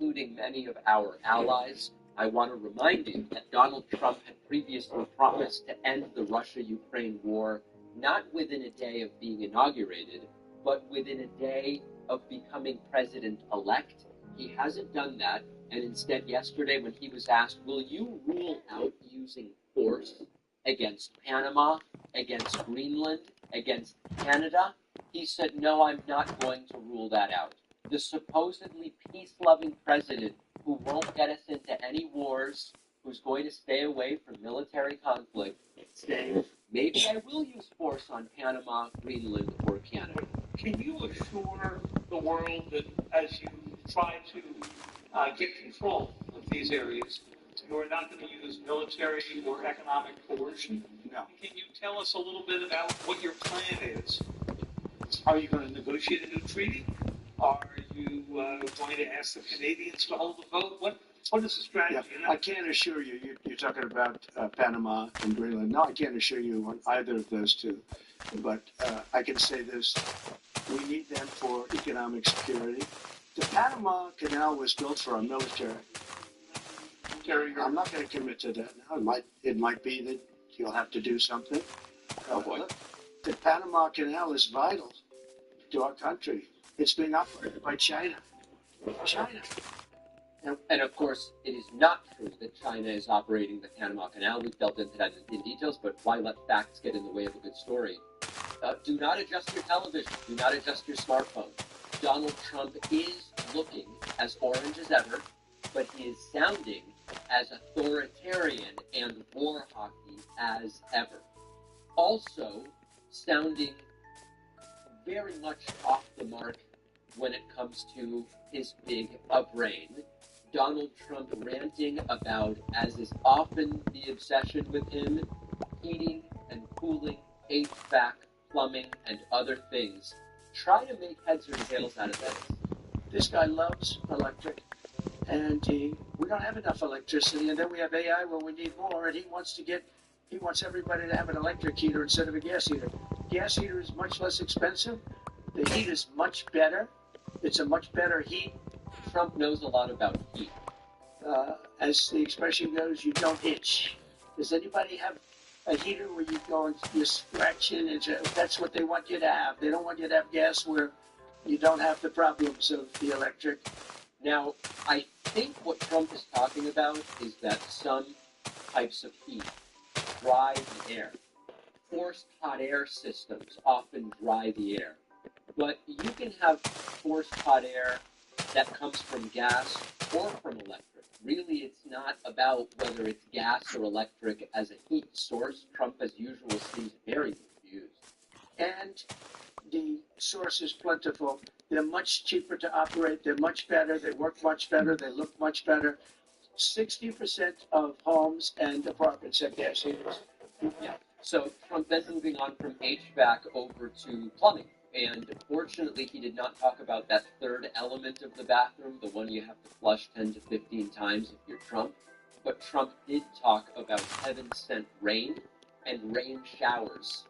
including many of our allies. I want to remind you that Donald Trump had previously promised to end the Russia-Ukraine war not within a day of being inaugurated, but within a day of becoming president-elect. He hasn't done that, and instead yesterday when he was asked, will you rule out using force against Panama, against Greenland, against Canada? He said, no, I'm not going to rule that out. The supposedly peace-loving president who won't get us into any wars, who's going to stay away from military conflict, saying, maybe I will use force on Panama, Greenland, or Canada. Can you assure the world that as you try to get control of these areas, you are not going to use military or economic coercion? No. Can you tell us a little bit about what your plan is? Are you going to negotiate a new treaty? Are you going to ask the Canadians to hold the vote? What is the strategy? Yeah, I can't assure you, you're talking about Panama and Greenland. No, I can't assure you on either of those two. But I can say this, we need them for economic security. The Panama Canal was built for our military. I'm not going to commit to that now. It might be that you'll have to do something. The Panama Canal is vital to our country. It's being operated by China. And of course, it is not true that China is operating the Panama Canal. We've delved into that in details, but why let facts get in the way of a good story? Do not adjust your television. Do not adjust your smartphone. Donald Trump is looking as orange as ever, but he is sounding as authoritarian and war hockey as ever. Also, sounding very much off the mark when it comes to his big brain. Donald Trump ranting about, as is often the obsession with him, heating and cooling, HVAC, plumbing, and other things. Try to make heads or tails out of this. This guy loves electric, and we don't have enough electricity, and then we have AI where we need more, and he wants everybody to have an electric heater instead of a gas heater. Gas heater is much less expensive. The heat is much better. It's a much better heat. Trump knows a lot about heat. As the expression goes, you don't itch. Does anybody have a heater where you go and you're scratching? And that's what they want you to have. They don't want you to have gas where you don't have the problems of the electric. Now, I think what Trump is talking about is that some types of heat dry the air. Forced hot air systems often dry the air. But you can have forced hot air that comes from gas or from electric. Really, it's not about whether it's gas or electric as a heat source. Trump, as usual, seems very confused. And the source is plentiful. They're much cheaper to operate. They're much better. They work much better. They look much better. 60% of homes and apartments have gas heaters. Yeah. So Trump then moving on from HVAC over to plumbing. And fortunately, he did not talk about that third element of the bathroom, the one you have to flush 10 to 15 times if you're Trump. But Trump did talk about heaven-sent rain and rain showers.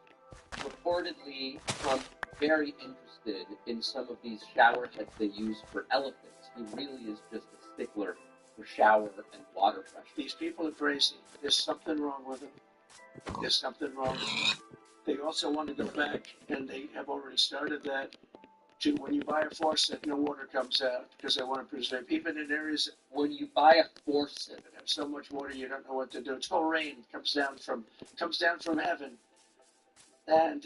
Reportedly, Trump very interested in some of these shower heads they use for elephants. He really is just a stickler for shower and water pressure. These people are crazy. There's something wrong with them. There's something wrong with them. They also want to go back, and they have already started that, to when you buy a faucet, no water comes out, because they want to preserve, even in areas when you buy a faucet that have so much water you don't know what to do. It's called rain. It comes down from heaven. And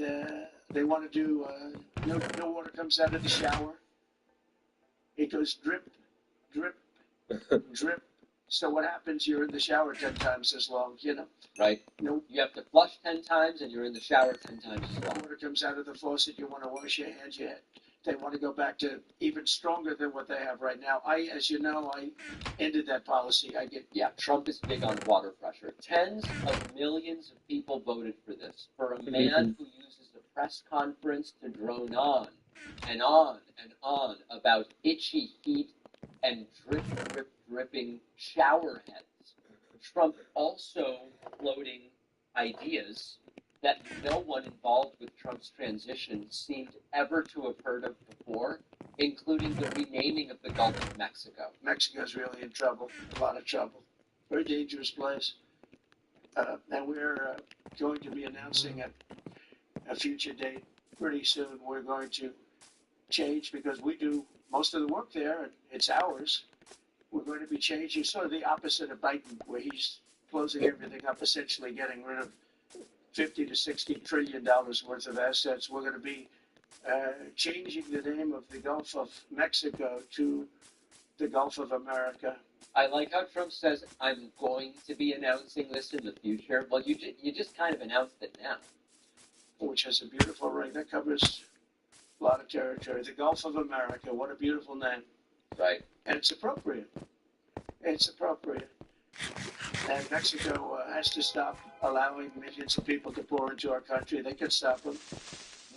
they want to do, no water comes out of the shower. It goes drip, drip, drip. So what happens? You're in the shower 10 times as long, Right. No. You have to flush 10 times, and you're in the shower 10 times as long. Water comes out of the faucet. You want to wash your hands. They want to go back to even stronger than what they have right now. As you know, I ended that policy. Trump is big on water pressure. Tens of millions of people voted for this. For a man who uses a press conference to drone on and on and on about itchy heat and drip, drip, dripping shower heads. Trump also floating ideas that no one involved with Trump's transition seemed ever to have heard of before. including the renaming of the Gulf of Mexico. Mexico's really in trouble, a lot of trouble. Very dangerous place. And we're going to be announcing a future date pretty soon. We're going to change because we do most of the work there and it's ours. We're going to be changing sort of the opposite of Biden, where he's closing everything up, essentially getting rid of 50 to 60 trillion dollars worth of assets. We're going to be changing the name of the Gulf of Mexico to the Gulf of America. I like how Trump says, I'm going to be announcing this in the future. Well, you just kind of announced it now. Which has a beautiful ring that covers a lot of territory. The Gulf of America, what a beautiful name. Right. And it's appropriate. It's appropriate. And Mexico has to stop allowing millions of people to pour into our country. They can stop them.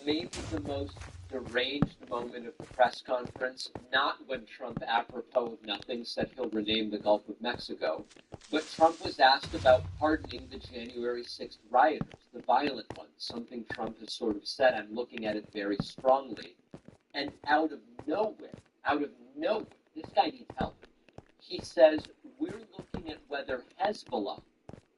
Maybe the most deranged moment of the press conference, not when Trump, apropos of nothing, said he'll rename the Gulf of Mexico, but Trump was asked about pardoning the January 6th rioters, the violent ones, something Trump has sort of said, I'm looking at it very strongly, and out of nowhere, this guy needs help. He says, we're looking at whether Hezbollah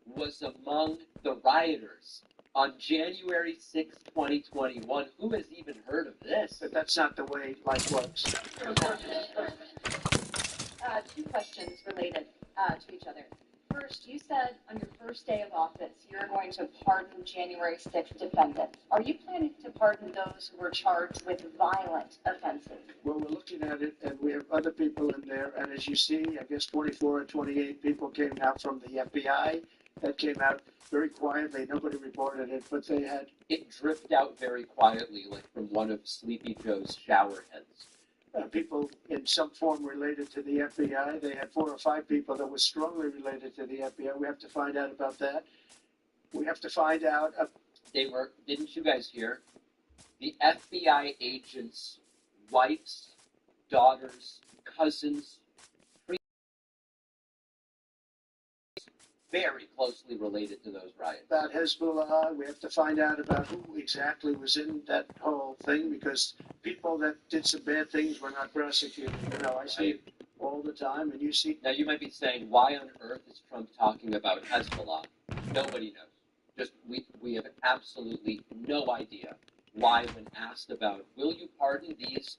was among the rioters on January 6, 2021. Who has even heard of this? But that's not the way life works. Two questions related to each other. First, you said on your first day of office you're going to pardon January 6th defendants. Are you planning to pardon those who were charged with violent offenses? Well, we're looking at it, and we have other people in there. And as you see, I guess 24 or 28 people came out from the FBI. That came out very quietly. Nobody reported it, but they had... It dripped out very quietly, like from one of Sleepy Joe's shower heads. People in some form related to the FBI. They had 4 or 5 people that were strongly related to the FBI. We have to find out about that. We have to find out... Didn't you guys hear? The FBI agents' wives, daughters, cousins, very closely related to those riots. About Hezbollah, we have to find out about who exactly was in that whole thing, because people that did some bad things were not prosecuted. You know, I see it all the time, and you see... Now, you might be saying, why on earth is Trump talking about Hezbollah? Nobody knows. Just, we have absolutely no idea why, when asked about, will you pardon these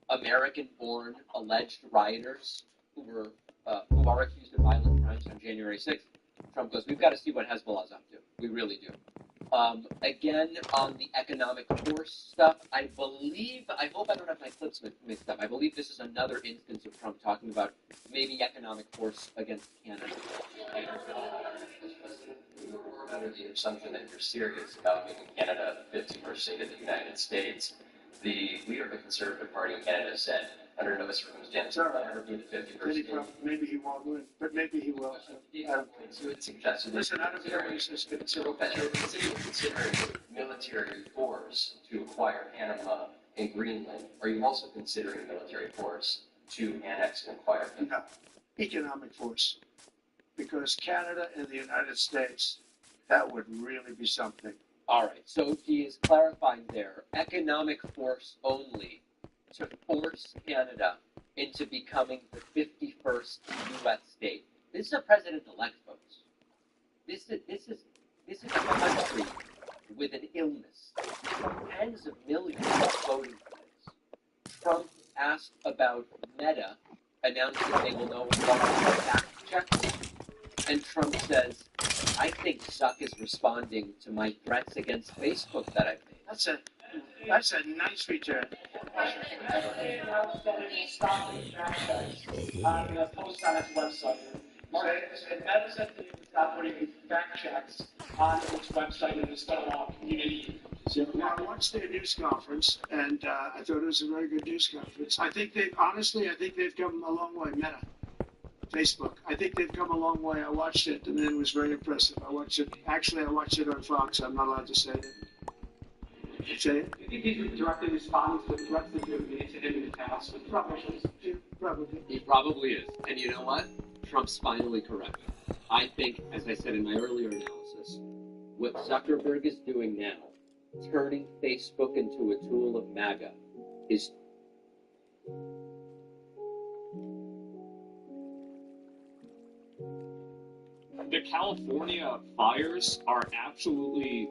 American-born alleged rioters who are accused of violent crimes on January 6th, Trump goes, we've got to see what Hezbollah's up to. We really do. Again, on the economic force stuff, I hope I don't have my clips mixed up. I believe this is another instance of Trump talking about maybe economic force against Canada. We're under the assumption that you're serious about making Canada the 51st state of the United States. The leader of the Conservative Party in Canada said, under no circumstances will ever be the 51st state. Maybe he won't win, but maybe he will. You had suggested Listen, I don't care what he says. that you're considering military force to acquire Panama and Greenland. Are you also considering military force to annex and acquire Panama? No, economic force. Because Canada and the United States, that would really be something. All right, so he is clarifying there, economic force only to force Canada into becoming the 51st U.S. state. This is a president-elect, folks. This is a country with an illness. Tens of millions voting for this. Trump asked about Meta announcing they will no longer fact checks, and Trump says, I think Zuck is responding to my threats against Facebook that I've made. That's a nice return. On the Post Office website. And that is that they would stop putting fact checks on its website and it's going to allow community. Well, I watched their news conference, and I thought it was a very good news conference. I think they've come a long way. Meta, Facebook. I think they've come a long way. I watched it, and it was very impressive. I watched it on Fox. I'm not allowed to say it. Say it? Do you think he's directly responding to the threats that you have made to him in the past? Probably. He probably is. And you know what? Trump's finally correct. I think, as I said in my earlier analysis, what Zuckerberg is doing now, turning Facebook into a tool of MAGA, is The California fires are absolutely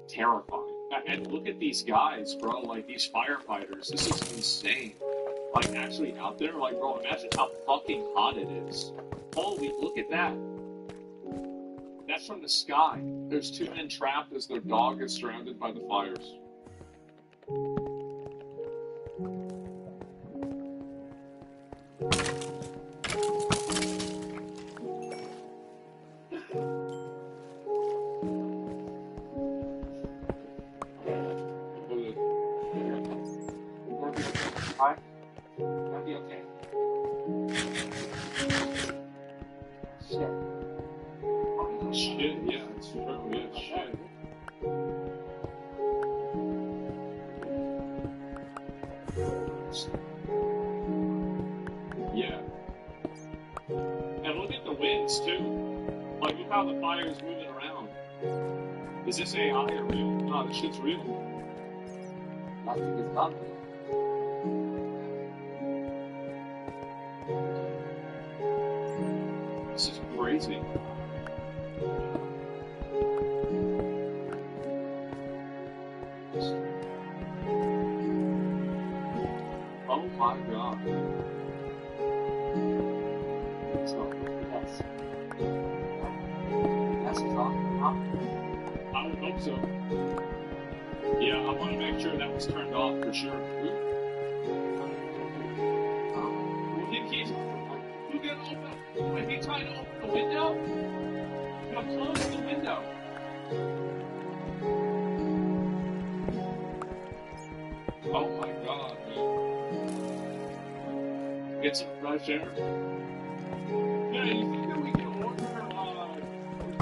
terrifying. And look at these guys, bro. Like, these firefighters. This is insane. Like, actually out there, like, bro, imagine how fucking hot it is. Holy, look at that. That's from the sky. There's two men trapped as their dog is surrounded by the fires. Hi. That'd be okay. Shit. Shit, yeah, it's true, yeah, shit. Yeah. And look at the winds, too. Like, look how the fire's moving around. Is this AI or real? No, this shit's real. Nothing is coming. This is crazy. Oh my god. So that's talking, huh? I would hope so. Yeah, I want to make sure that was turned off for sure. Well, he keeps. You get open. When he tried to open the window, close the window. Oh my god, man. Get some fresh air. Yeah, you think that we can order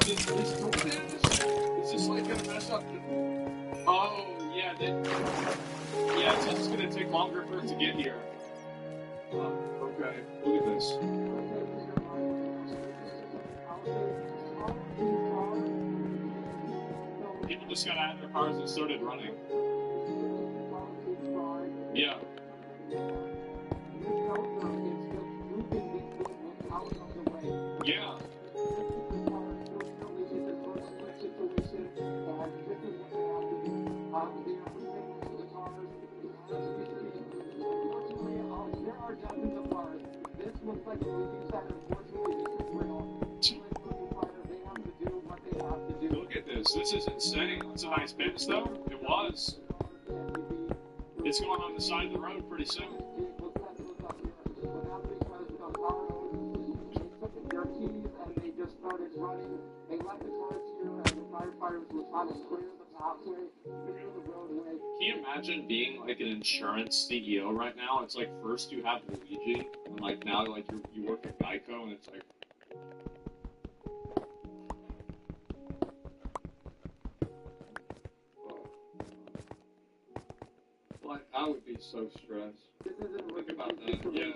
this DoorDash? Is this like gonna mess up the... Oh, yeah, yeah, it's just gonna take longer for it to get here. Okay, look at this. People just got out of their cars and started running. Yeah. Yeah. Look at this. This is insane. It's a nice bench, though. It was. It's going on the side of the road pretty soon. Their keys and they just started running. They left the cars here and the firefighters were trying to clear the pathway, clear the roadway. Can you imagine being like an insurance CEO right now? It's like first you have Luigi, and like now like you work at Geico, and it's like. Like I would be so stressed. Think about that. Yeah.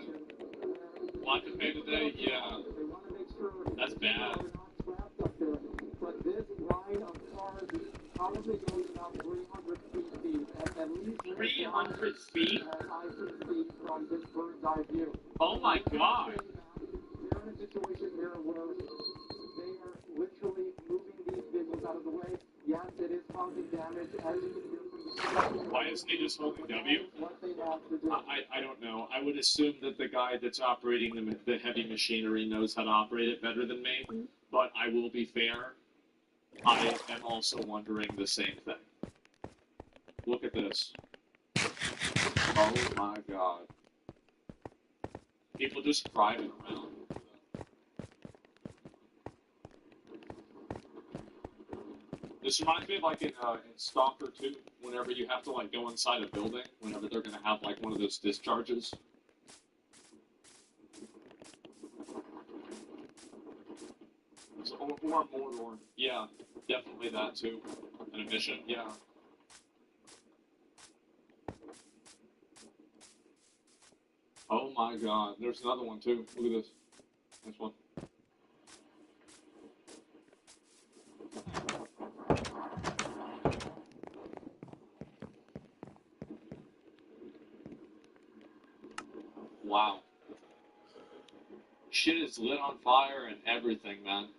Lot to pay today. Yeah. That's bad. But this line of cars probably goes about 300 feet deep, at least 300 feet? From this bird's eye view. Oh my god! They're in a situation here where they are literally moving these vehicles out of the way. Yes, it is causing damage, as you can hear from the... Why isn't he just holding W? What they have to do. I don't know. I would assume that the guy that's operating the heavy machinery knows how to operate it better than me, but I will be fair. I am also wondering the same thing. Look at this. Oh my god. People just driving around. This reminds me of like in Stalker 2, whenever you have to like go inside a building, whenever they're gonna have like one of those discharges. So, or Mordor. Yeah, definitely that too. An emission, yeah. Oh my god, there's another one too. Look at this. This one. Wow. Shit is lit on fire and everything, man.